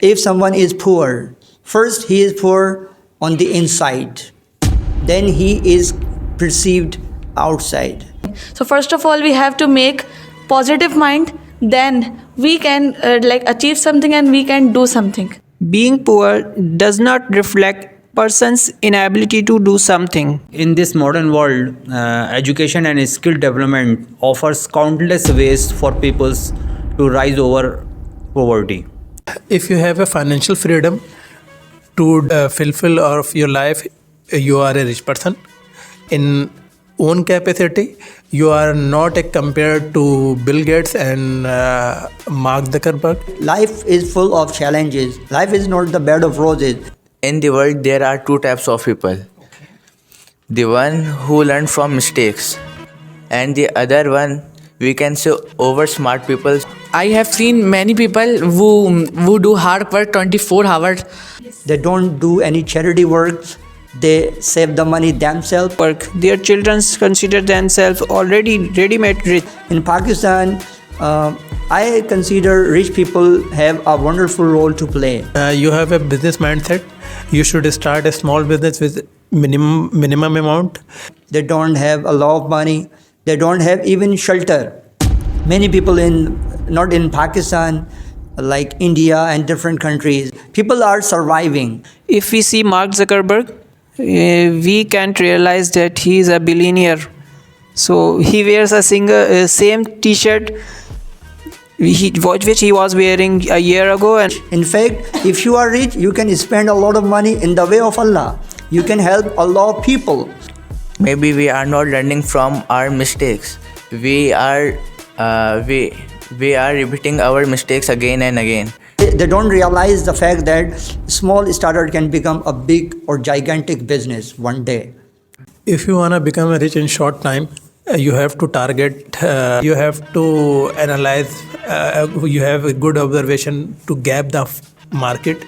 If someone is poor, first he is poor on the inside, then he is perceived outside. So first of all, we have to make positive mind. Then we can achieve something and we can do something. Being poor does not reflect person's inability to do something. In this modern world, education and skill development offers countless ways for people to rise over poverty. If you have a financial freedom to fulfill of your life, you are a rich person. In own capacity, you are not compared to Bill Gates and Mark Zuckerberg. Life is full of challenges. Life is not the bed of roses. In the world, there are two types of people. The one who learn from mistakes, and the other one, we can say, over smart people. I have seen many people who do hard work 24 hours. They don't do any charity work. They save the money themselves. Their children consider themselves already ready-made rich. In Pakistan, I consider rich people have a wonderful role to play. You have a business mindset. You should start a small business with minimum amount. They don't have a lot of money. They don't have even shelter. Many people not in Pakistan, like India and different countries, people are surviving. If we see Mark Zuckerberg, we can't realize that he is a billionaire. So he wears a same T-shirt which he was wearing a year ago. And in fact, if you are rich, you can spend a lot of money in the way of Allah. You can help a lot of people. Maybe we are not learning from our mistakes. We are repeating our mistakes again and again. They don't realize the fact that small starter can become a big or gigantic business one day. If you want to become rich in short time, you have to target, you have to analyze, you have a good observation to gap the market.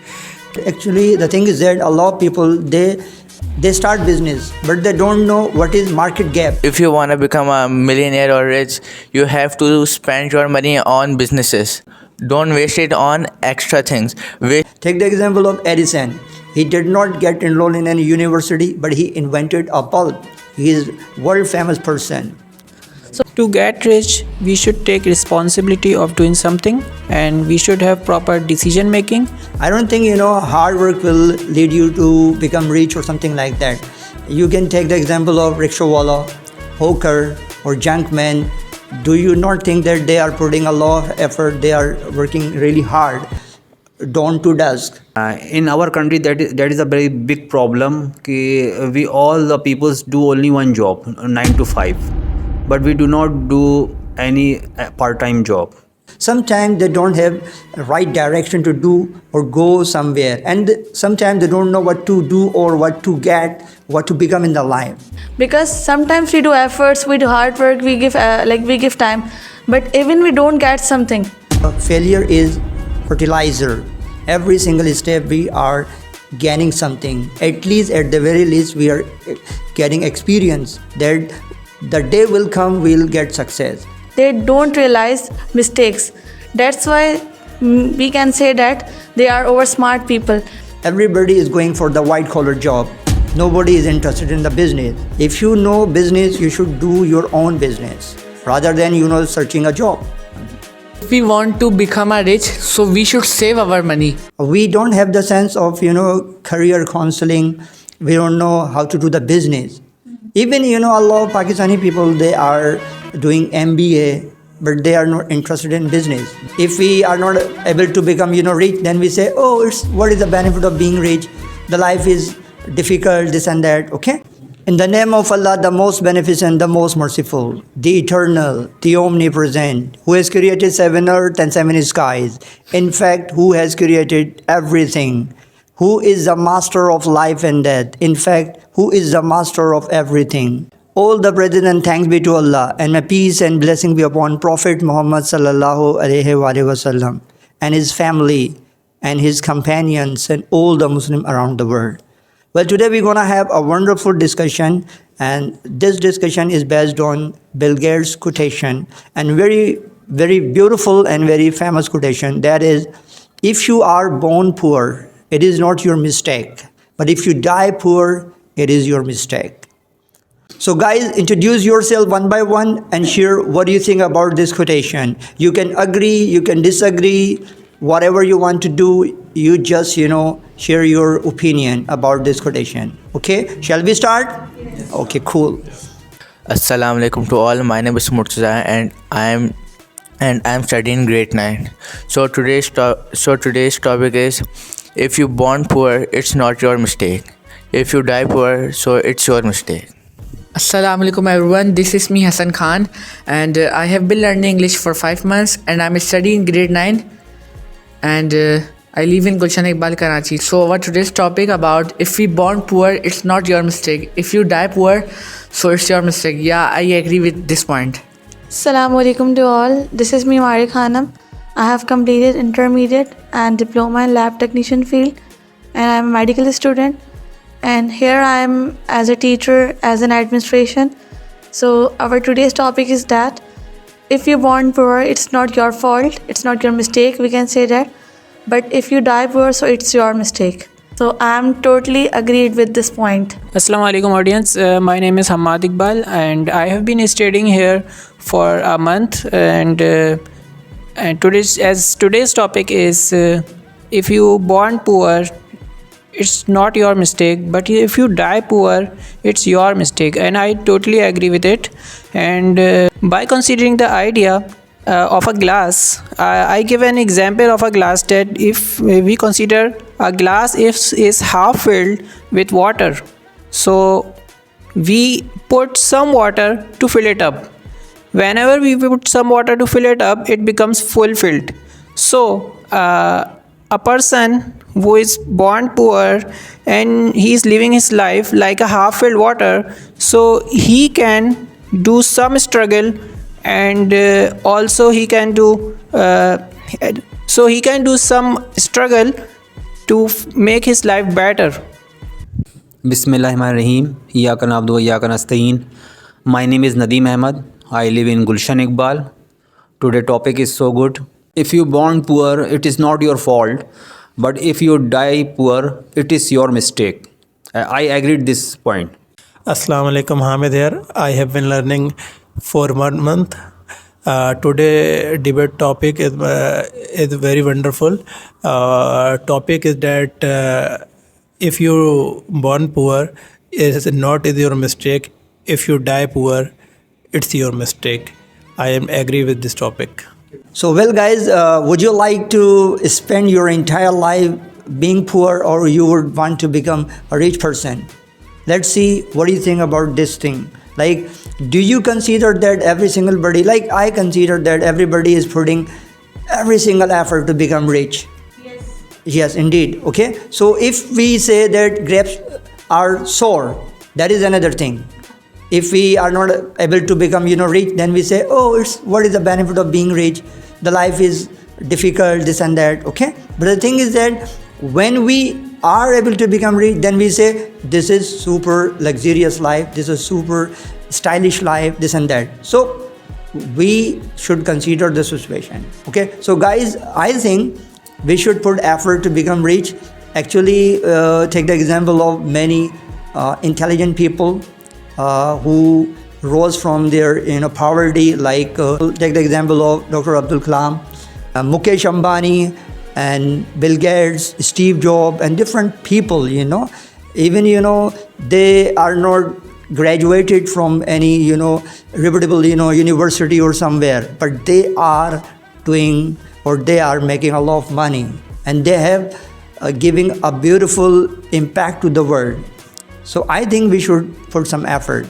Actually, the thing is that a lot of people, they start business, but they don't know what is market gap. If you want to become a millionaire or rich, you have to spend your money on businesses. Don't waste it on extra things. Take the example of Edison. He did not get enrolled in any university, but he invented a bulb. He is a world famous person. to get rich, we should take responsibility of doing something, and we should have proper decision making. I don't think, hard work will lead you to become rich or something like that. You can take the example of rickshawala, hawker, or junkman. Do you not think that they are putting a lot of effort, they are working really hard, dawn to dusk? In our country, that is a very big problem. We all the peoples do only one job, 9 to 5, but we do not do any part-time job. Sometimes they don't have right direction to do or go somewhere, and sometimes they don't know what to do or what to get, what to become in the life. Because sometimes we do efforts, we do hard work, we give time, but even we don't get something. Failure is fertilizer. Every single step we are gaining something. At the very least, we are getting experience that the day will come, we'll get success. They don't realize mistakes. That's why we can say that they are over smart people. Everybody is going for the white collar job. Nobody is interested in the business. If you know business, you should do your own business rather than searching a job. If we want to become a rich, so we should save our money. We don't have the sense of career counseling. We don't know how to do the business. Even a lot of Pakistani people, they are doing MBA, but they are not interested in business. If we are not able to become rich, then we say, what is the benefit of being rich? The life is difficult, this and that. Okay, in the name of Allah, the most beneficent, the most merciful, the eternal, the omnipresent, who has created 7 earth and 7 skies. In fact, who has created everything, who is the master of life and death. In fact, who is the master of everything. All the praise and thanks be to Allah, and may peace and blessing be upon Prophet Muhammad sallallahu alaihi wasallam and his family and his companions and all the Muslims around the world. Well, today we're going to have a wonderful discussion, and this discussion is based on Bill Gates' quotation, and very, very beautiful and very famous quotation. That is, if you are born poor, it is not your mistake. But if you die poor, it is your mistake. So guys, introduce yourself one by one and share what do you think about this quotation. You can agree, you can disagree, whatever you want to do, you just, share your opinion about this quotation. Okay, shall we start? Yes. Okay, cool. Assalamu alaikum to all. My name is Murtaza and I am studying grade 9. So today's topic is, if you born poor, it's not your mistake. If you die poor, so it's your mistake. Assalamu alaikum everyone, this is me Hassan Khan and I have been learning English for 5 months and I'm studying grade 9 and I live in Gulshan Iqbal, Karachi. So our today's topic about, if we born poor, it's not your mistake. If you die poor, so it's your mistake. Yeah, I agree with this point. Assalamu alaikum to all. This is me Mari Khanam. I have completed intermediate and diploma in lab technician field and I am a medical student. And here I am as a teacher, as an administration. So our today's topic is that if you're born poor, it's not your fault, it's not your mistake, we can say that. But if you die poor, so it's your mistake. So I am totally agreed with this point. Assalamu alaikum audience. My name is Hamad Iqbal and I have been studying here for a month and today's topic is, if you born poor, it's not your mistake, but if you die poor, it's your mistake, and I totally agree with it. And by considering the idea of a glass, I give an example of a glass, that if we consider a glass is half filled with water, so we put some water to fill it up. Whenever we put some water to fill it up, it becomes full filled. So a person who is born poor and he is living his life like a half filled water, so he can do some struggle and also he can do some struggle to make his life better. Bismillahirrahmanirrahim. Iyyaka na'budu wa iyyaka nasta'een. My name is Nadeem Ahmad. I live in Gulshan Iqbal. Today topic is so good. If you born poor, it is not your fault. But if you die poor, it is your mistake. I agreed this point. Assalamu alaikum, Hamid here. I have been learning for 1 month. Today debate topic is very wonderful. Topic is that if you born poor, it is not your mistake. If you die poor, it's your mistake. I am agree with this topic. So, well, guys, would you like to spend your entire life being poor, or you would want to become a rich person? Let's see what do you think about this thing. Like, do you consider that every single body, like I consider that everybody is putting every single effort to become rich? Yes. Yes, indeed. Okay. So if we say that grapes are sour, that is another thing. If we are not able to become, rich, then we say, oh, what is the benefit of being rich? The life is difficult, this and that, okay? But the thing is that when we are able to become rich, then we say, this is super luxurious life, this is super stylish life, this and that. So we should consider the situation, okay? So guys, I think we should put effort to become rich. Actually, take the example of many intelligent people who rose from their poverty, like take the example of Dr. Abdul Kalam, Mukesh Ambani, and Bill Gates, Steve Jobs, and different people. Even they are not graduated from any reputable university or somewhere, but they are doing, or they are making a lot of money, and they have giving a beautiful impact to the world. So I think we should put some effort.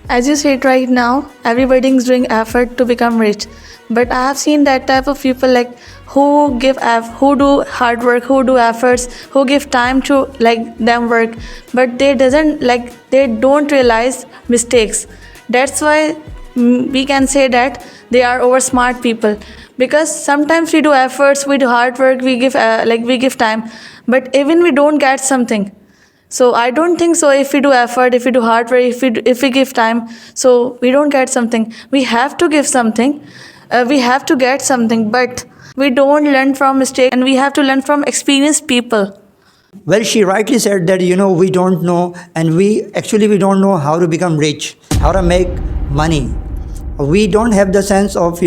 As you said right now, everybody is doing effort to become rich. But I have seen that type of people, like who do hard work, who do efforts, who give time to them work, but they don't realize mistakes. That's why we can say that they are over smart people. Because sometimes we do efforts, we do hard work, we give time, but even we don't get something. So I don't think so. If we do effort, if we do hard work, if we give time, so we don't get something. We have to give something. We have to get something. But We don't learn from mistakes, and we have to learn from experienced people. Well, she rightly said that, we don't know, and we don't know how to become rich, how to make money. We don't have the sense of,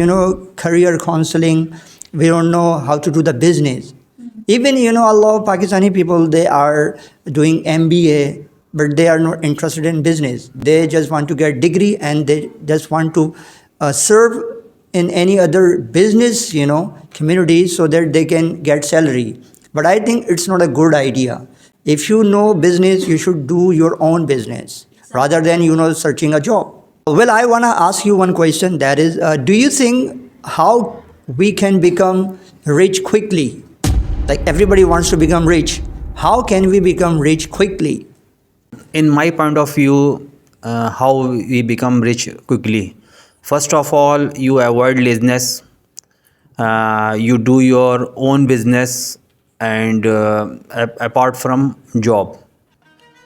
career counseling. We don't know how to do the business. Even, a lot of Pakistani people, they are doing MBA, but they are not interested in business. They just want to get degree, and they just want to serve in any other business, community, so that they can get salary. But I think it's not a good idea. If you know business, you should do your own business rather than, searching a job. Well, I want to ask you one question. That is, do you think how we can become rich quickly? Like everybody wants to become rich. How can we become rich quickly? In my point of view, how we become rich quickly. First of all, you avoid laziness. You do your own business, and apart from job.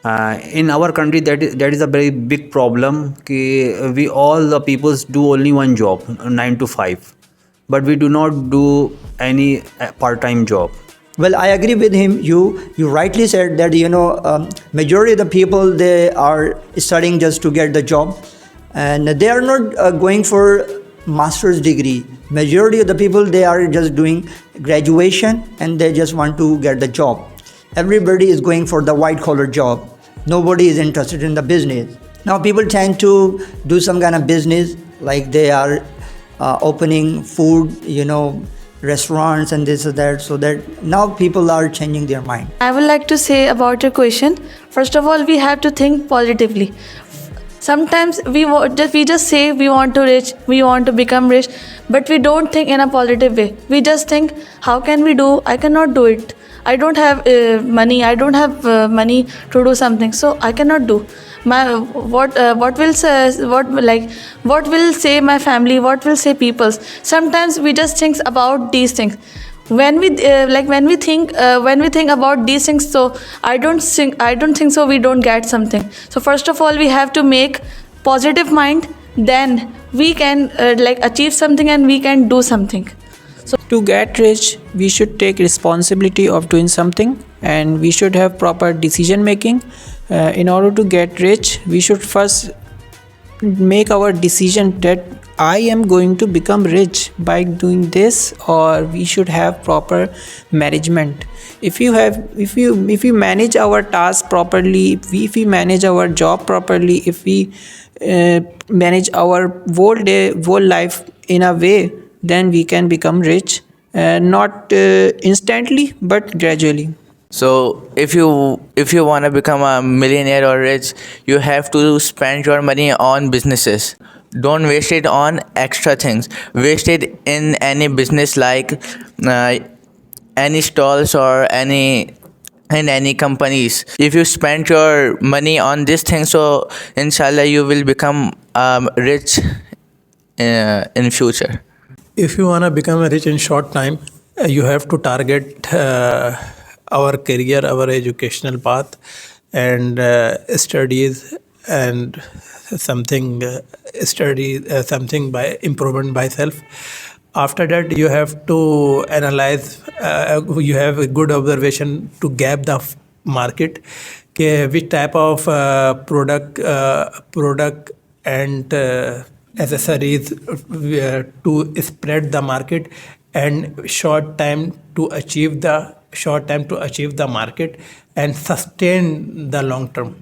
In our country, that is a very big problem. We all the peoples do only one job, 9 to 5, but we do not do any part-time job. Well, I agree with him. You rightly said that, majority of the people, they are studying just to get the job, and they are not going for master's degree. Majority of the people, they are just doing graduation, and they just want to get the job. Everybody is going for the white collar job. Nobody is interested in the business. Now people tend to do some kind of business, like they are opening food, restaurants and this or that, so that now people are changing their mind. I would like to say about your question. First of all, we have to think positively. Sometimes we just say we want to become rich, but we don't think in a positive way. We just think, how can we do? I cannot do it. I don't have money. I don't have money to do something, so I cannot do. What will say my family? What will say people? Sometimes we just think about these things. When we think about these things, so I don't think so we don't get something. So first of all, we have to make positive mind, then we can achieve something, and we can do something. So To get rich, we should take responsibility of doing something, and we should have proper decision making. In order to get rich, we should first make our decision that I am going to become rich by doing this, or we should have proper management. If you manage our task properly, if we manage our job properly, if we manage our whole life in a way, then we can become rich, not instantly but gradually. So if you want to become a millionaire or rich, you have to spend your money on businesses. Don't waste it on extra things. Waste it in any business, like any stalls or any companies. If you spend your money on this thing, so inshallah you will become rich in future. If you want to become rich in short time, you have to target our career, our educational path, and studies, and something by improvement by self. After that, you have to analyze. You have a good observation to gap the market. Which type of product and accessories to spread the market, and short time to achieve the market, and sustain the long term.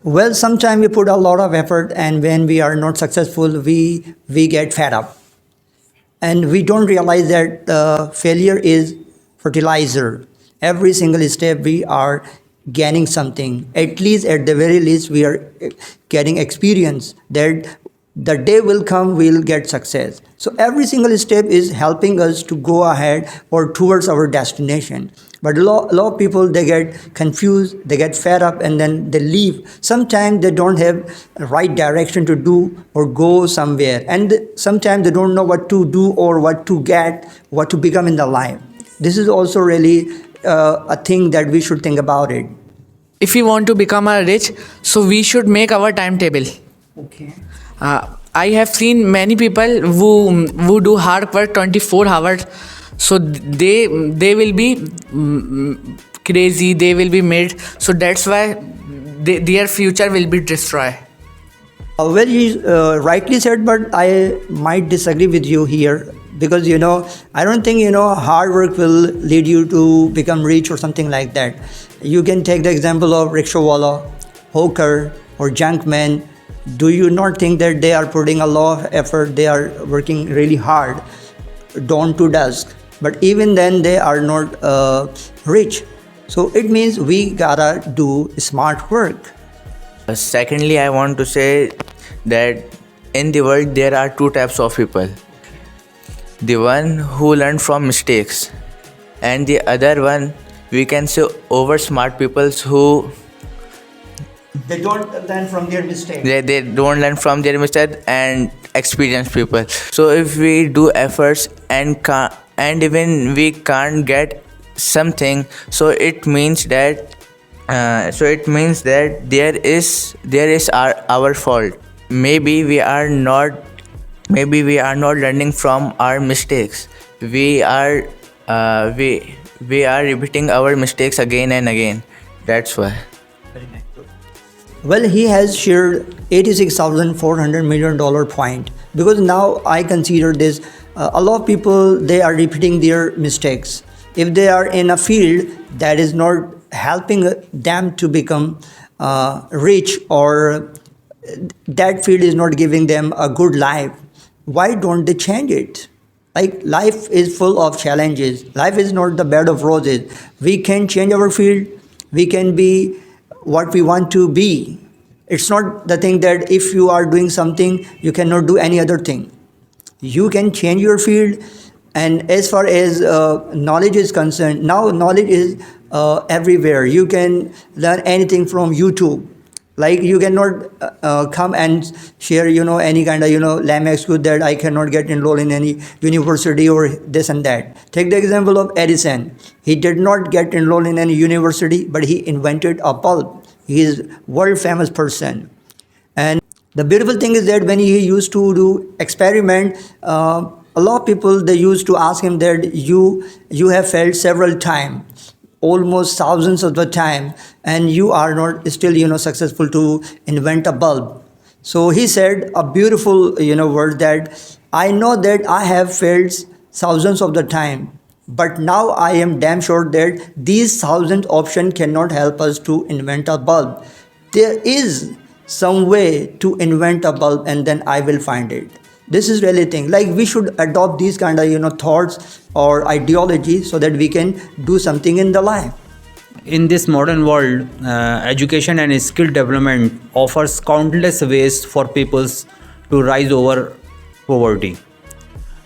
Well, sometimes we put a lot of effort, and when we are not successful, we get fed up. And we don't realize that failure is fertilizer. Every single step we are gaining something. At the very least, we are getting experience that the day will come, we'll get success. So every single step is helping us to go ahead or towards our destination. But a lot of people, they get confused, they get fed up, and then they leave. Sometimes they don't have right direction to do or go somewhere. And sometimes they don't know what to do or what to get, what to become in the life. This is also really a thing that we should think about it. If we want to become rich, so we should make our timetable. Okay. I have seen many people who do hard work 24 hours. So they will be crazy. They will be made. So that's why their future will be destroyed. Well, you rightly said, but I might disagree with you here because I don't think hard work will lead you to become rich or something like that. You can take the example of rickshawala, hawker, or junkman. Do you not think that they are putting a lot of effort? They are working really hard, dawn to dusk, but even then they are not rich. So it means we gotta do smart work. Secondly, I want to say that in the world there are two types of people: the one who learn from mistakes, and the other one we can say over smart people who They don't learn from their mistakes. they don't learn from their mistakes, and experienced people. So if we do efforts and even we can't get something, so it means that there is our fault. Maybe we are not learning from our mistakes. We are repeating our mistakes again and again. That's why. Well, he has shared $86,400 million point because now I consider this. A lot of people, they are repeating their mistakes. If they are in a field that is not helping them to become rich, or that field is not giving them a good life, why don't they change it? Like, life is full of challenges. Life is not the bed of roses. We can change our field. We can be what we want to be. It's not the thing that if you are doing something, you cannot do any other thing. You can change your field. And as far as knowledge is concerned, now knowledge is everywhere. You can learn anything from YouTube. Like, you cannot come and share, any kind of, lame excuse that I cannot get enrolled in any university or this and that. Take the example of Edison. He did not get enrolled in any university, but he invented a bulb. He is world famous person. And the beautiful thing is that when he used to do experiment, a lot of people, they used to ask him that you have failed several times, almost thousands of the time, and you are not still successful to invent a bulb. So he said a beautiful word that I know that I have failed thousands of the time, but now I am damn sure that these thousand options cannot help us to invent a bulb. There is some way to invent a bulb, and then I will find it. This is really thing. Like, we should adopt these kind of thoughts or ideology so that we can do something in the life. In this modern world, education and skill development offers countless ways for peoples to rise over poverty.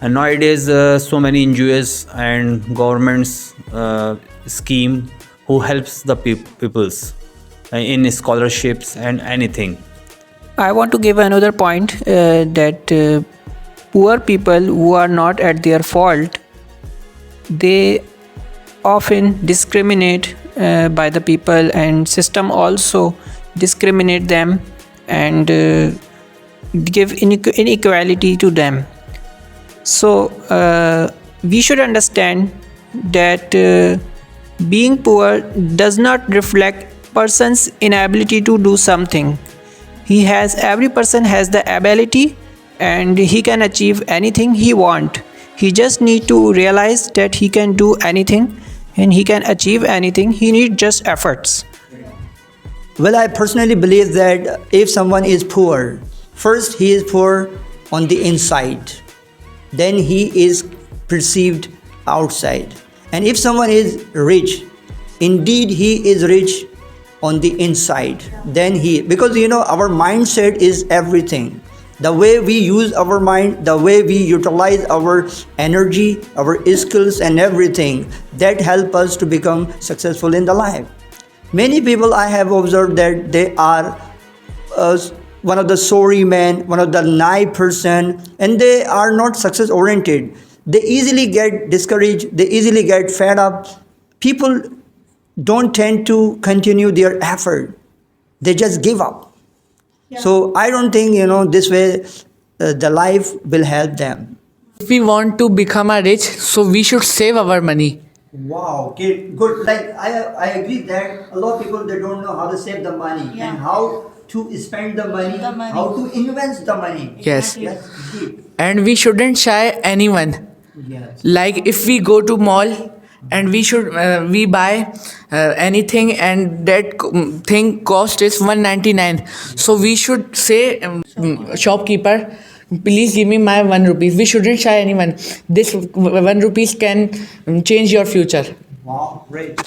And nowadays, so many NGOs and governments scheme who helps the peoples in scholarships and anything. I want to give another point that poor people who are not at their fault, they often discriminate by the people, and system also discriminate them and give inequality to them. So we should understand that being poor does not reflect person's inability to do something. Every person has the ability, and he can achieve anything he want. He just need to realize that he can do anything and he can achieve anything. He needs just efforts. Well, I personally believe that if someone is poor, first he is poor on the inside, then he is perceived outside. And if someone is rich, indeed he is rich on the inside, then because our mindset is everything. The way we use our mind, the way we utilize our energy, our skills and everything, that help us to become successful in the life. Many people I have observed that they are one of the sorry man, one of the naive person, and they are not success oriented. They easily get discouraged, they easily get fed up. People don't tend to continue their effort. They just give up. So I don't think, this way the life will help them. If we want to become a rich, so we should save our money. Wow, okay, good. Like I agree that a lot of people they don't know how to save the money and how to spend the money, how to invest the money. Yes. That's deep. And we shouldn't shy anyone. Yes. Like if we go to mall and we buy anything and that thing cost is 199, so we should say shopkeeper, please give me my 1 rupees. We shouldn't shy anyone. This 1 rupees can change your future. Wow, great.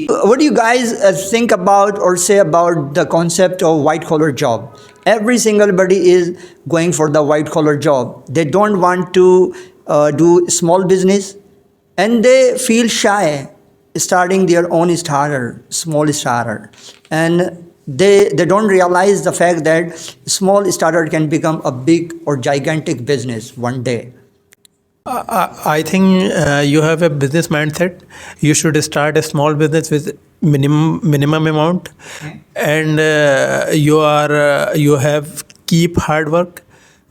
What do you guys think about or say about the concept of white collar job? Every single body is going for the white collar job. They don't want to do small business, and they feel shy starting their own small starter, and they don't realize the fact that small starter can become a big or gigantic business one day. I think you have a business mindset. You should start a small business with minimum amount, and you have keep hard work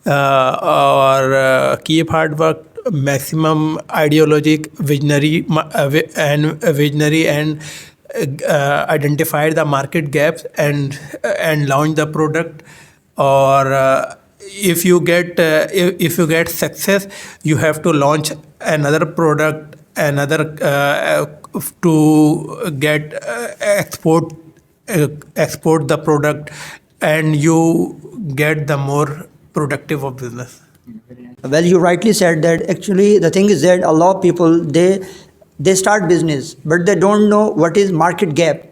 or keep hard work, maximum ideologic visionary and identify the market gaps and launch the product. Or if you get success, you have to launch another product, to get export the product, and you get the more productive of business. Well, you rightly said that. Actually, the thing is that a lot of people they start business, but they don't know what is market gap.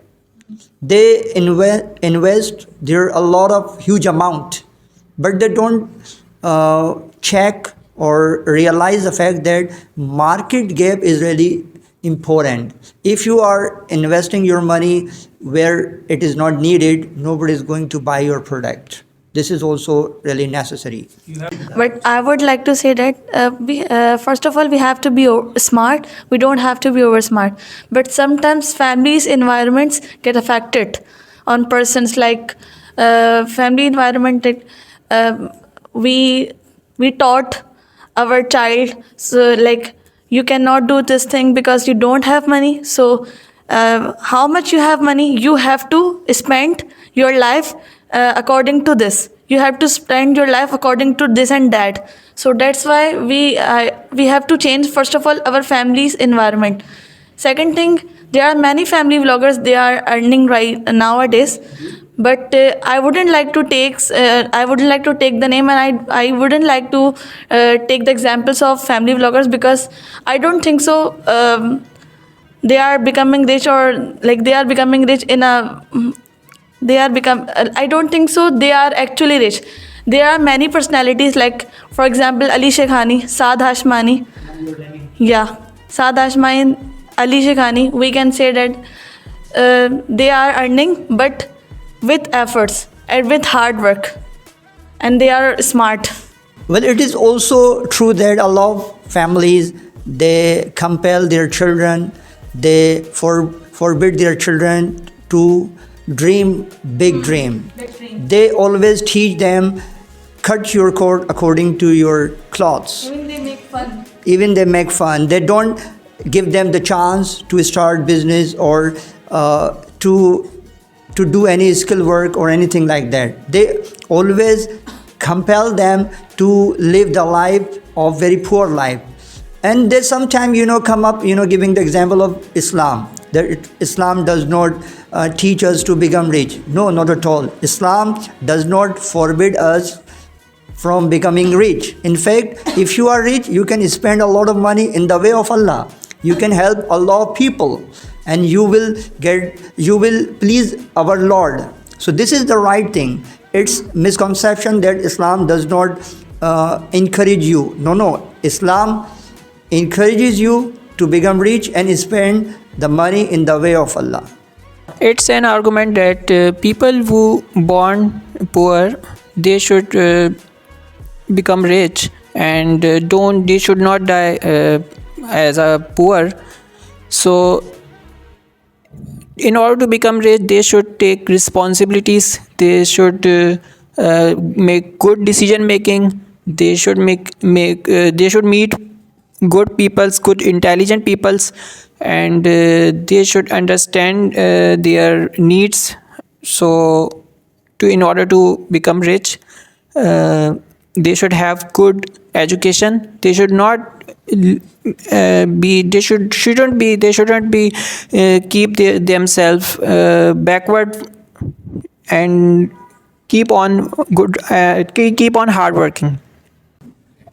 They invest there a lot of huge amount, but they don't check or realize the fact that market gap is really important. If you are investing your money where it is not needed, nobody is going to buy your product. This is also really necessary. But I would like to say that first of all, we have to be smart. We don't have to be over smart. But sometimes families' environments get affected on persons, like family environment. We taught our child, so like, you cannot do this thing because you don't have money. So how much you have money, you have to spend your life according to this. You have to spend your life according to this and that. So that's why we have to change, first of all, our family's environment. Second thing, there are many family vloggers, they are earning right nowadays. But I wouldn't like to take the name, and I wouldn't like to take the examples of family vloggers, because I don't think so they are becoming rich, or like they are becoming rich in a I don't think so they are actually rich. There are many personalities, like for example Ali Shekhani, Saad Hashmani. Yeah, Saad Hashmani, Ali Shekhani, we can say that they are earning, but with efforts and with hard work, and they are smart. Well, it is also true that a lot of families, they compel their children, they forbid their children to dream big dream. They always teach them, cut your coat according to your clothes. Even they make fun. They don't give them the chance to start business or to do any skill work or anything like that. They always compel them to live the life of very poor life. And they sometimes, come up, giving the example of Islam. That Islam does not teach us to become rich. No, not at all. Islam does not forbid us from becoming rich. In fact, if you are rich, you can spend a lot of money in the way of Allah. You can help a lot of people, and you will please our Lord. So this is the right thing. It's misconception that Islam does not encourage you. No. Islam encourages you to become rich and spend the money in the way of Allah. It's an argument that people who born poor, they should become rich, and they should not die as a poor. So in order to become rich, they should take responsibilities. They should make good decision making. they should they should meet good peoples, good intelligent peoples, and they should understand their needs. So in order to become rich, they should have good education. They should not shouldn't be keep themselves backward, and keep on keep on hard working.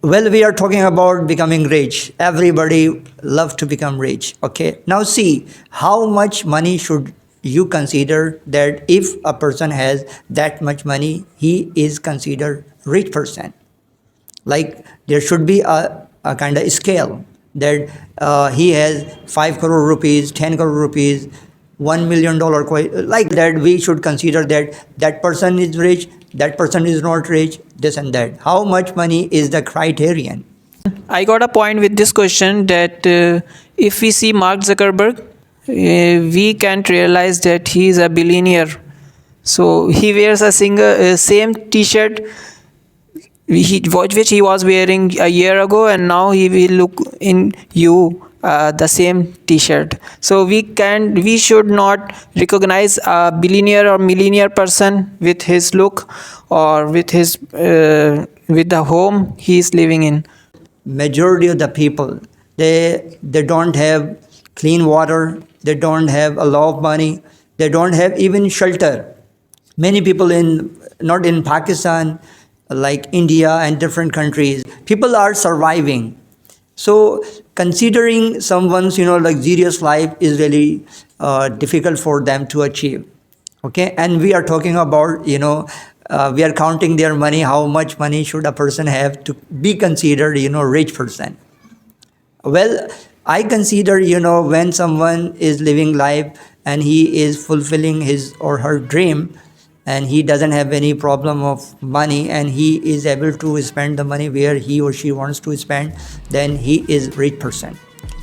Well, we are talking about becoming rich. Everybody loves to become rich. Okay. Now see, how much money should you consider that if a person has that much money, he is considered rich person? Like there should be a kind of scale that he has 5 crore rupees, 10 crore rupees, $1 million, like that. We should consider that that person is rich, that person is not rich, this and that. How much money is the criterion? I got a point with this question that if we see Mark Zuckerberg, we can realize that he is a billionaire. So he wears a same T-shirt which he was wearing a year ago, and now he will look in the same T-shirt. So we should not recognize a billionaire or millionaire person with his look or with his with the home he is living in. Majority of the people, they don't have clean water, they don't have a lot of money, they don't have even shelter. Many people not in Pakistan, like India and different countries, people are surviving. So considering someone's luxurious life is really difficult for them to achieve. Okay, and we are talking about we are counting their money. How much money should a person have to be considered rich person? Well, I consider when someone is living life and he is fulfilling his or her dream, and he doesn't have any problem of money, and he is able to spend the money where he or she wants to spend, then he is rich person.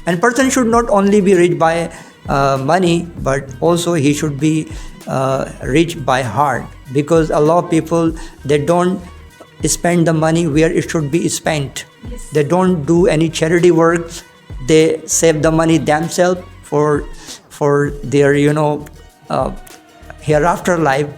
And person should not only be rich by money, but also he should be rich by heart, because a lot of people, they don't spend the money where it should be spent. They don't do any charity work. They save the money themselves for their hereafter life.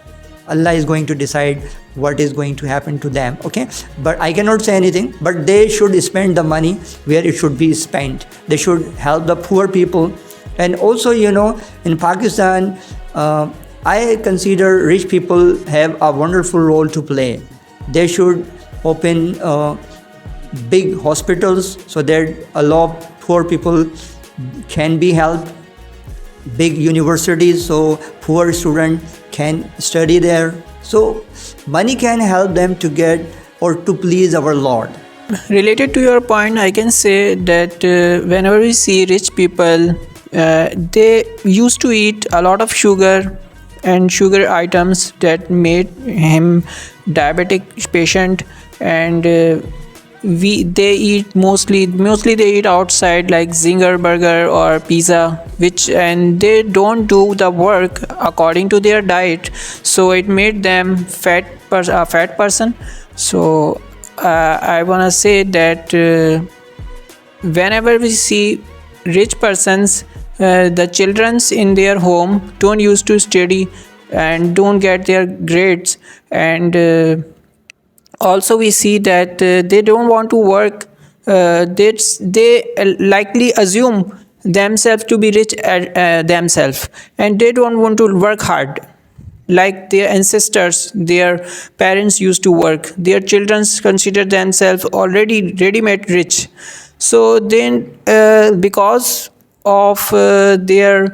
Allah is going to decide what is going to happen to them. Okay, but I cannot say anything, but they should spend the money where it should be spent. They should help the poor people. And also in Pakistan, I consider rich people have a wonderful role to play. They should open big hospitals so that a lot of poor people can be helped, big universities so poor students can study there. So money can help them to get or to please our Lord. Related to your point, I can say that whenever we see rich people, they used to eat a lot of sugar and sugar items that made him diabetic patient, and they eat mostly they eat outside, like Zinger burger or pizza, and they don't do the work according to their diet, so it made them a fat person. So I want to say that whenever we see rich persons, the childrens in their home don't used to study and don't get their grades, and also we see that they don't want to work. They likely assume themselves to be rich themselves, and they don't want to work hard like their ancestors, their parents used to work. Their children consider themselves already ready-made rich. So then because of their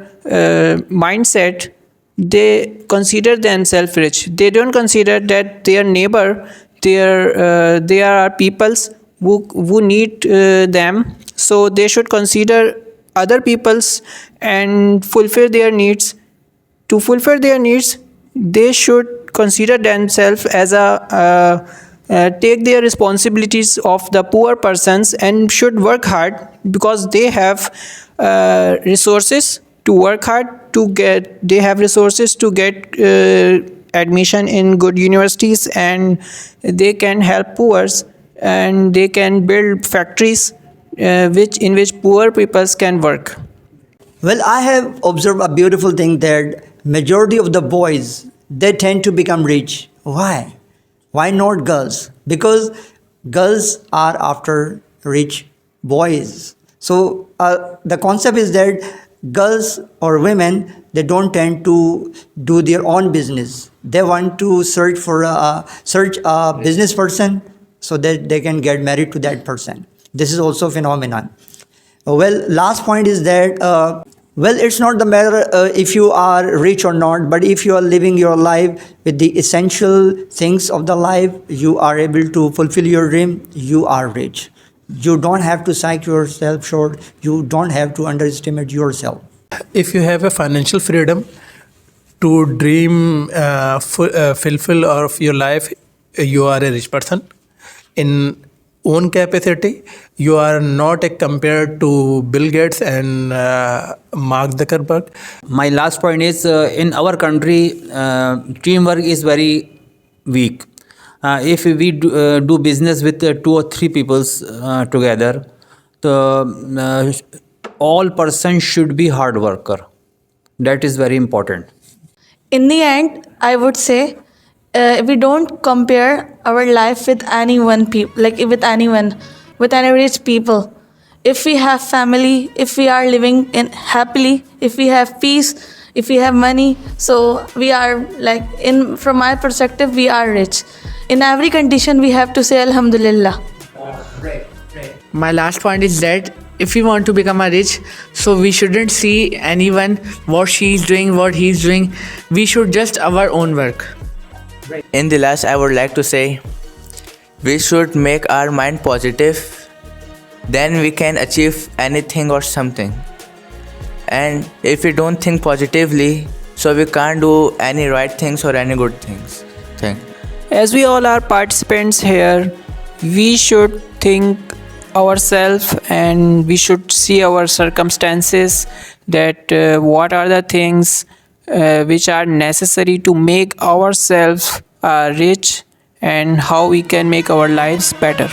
mindset, they consider themselves rich. They don't consider that their neighbor, there are peoples who need them, so they should consider other peoples and fulfill their needs. To fulfill their needs, they should consider themselves as take their responsibilities of the poor persons and should work hard, because they have resources to work hard they have resources to get admission in good universities, and they can help poor and they can build factories which in which poor peoples can work. Well, I have observed a beautiful thing that majority of the boys, they tend to become rich. Why? Why not girls? Because girls are after rich boys. So the concept is that girls or women, they don't tend to do their own business. They want to search a business person so that they can get married to that person. This is also a phenomenon. Well, last point is that, well, it's not the matter if you are rich or not, but if you are living your life with the essential things of the life, you are able to fulfill your dream, you are rich. You don't have to psych yourself short, you don't have to underestimate yourself. If you have a financial freedom to dream, fulfill of your life, you are a rich person. In own capacity, you are not compared to Bill Gates and Mark Zuckerberg. My last point is in our country, teamwork is very weak. If we do business with 2 or 3 people together, all persons should be hard worker. That is very important. In the end, I would say we don't compare our life with anyone, with any rich people. If we have family, if we are living in happily, if we have peace, if we have money, so we are from my perspective, we are rich. In every condition, we have to say Alhamdulillah. My last point is that if we want to become a rich, so we shouldn't see anyone what she is doing, what he is doing. We should just our own work. In the last, I would like to say we should make our mind positive, then we can achieve anything or something. And if we don't think positively, so we can't do any right things or any good things. As we all are participants here, we should think ourselves and we should see our circumstances, that what are the things which are necessary to make ourselves rich and how we can make our lives better.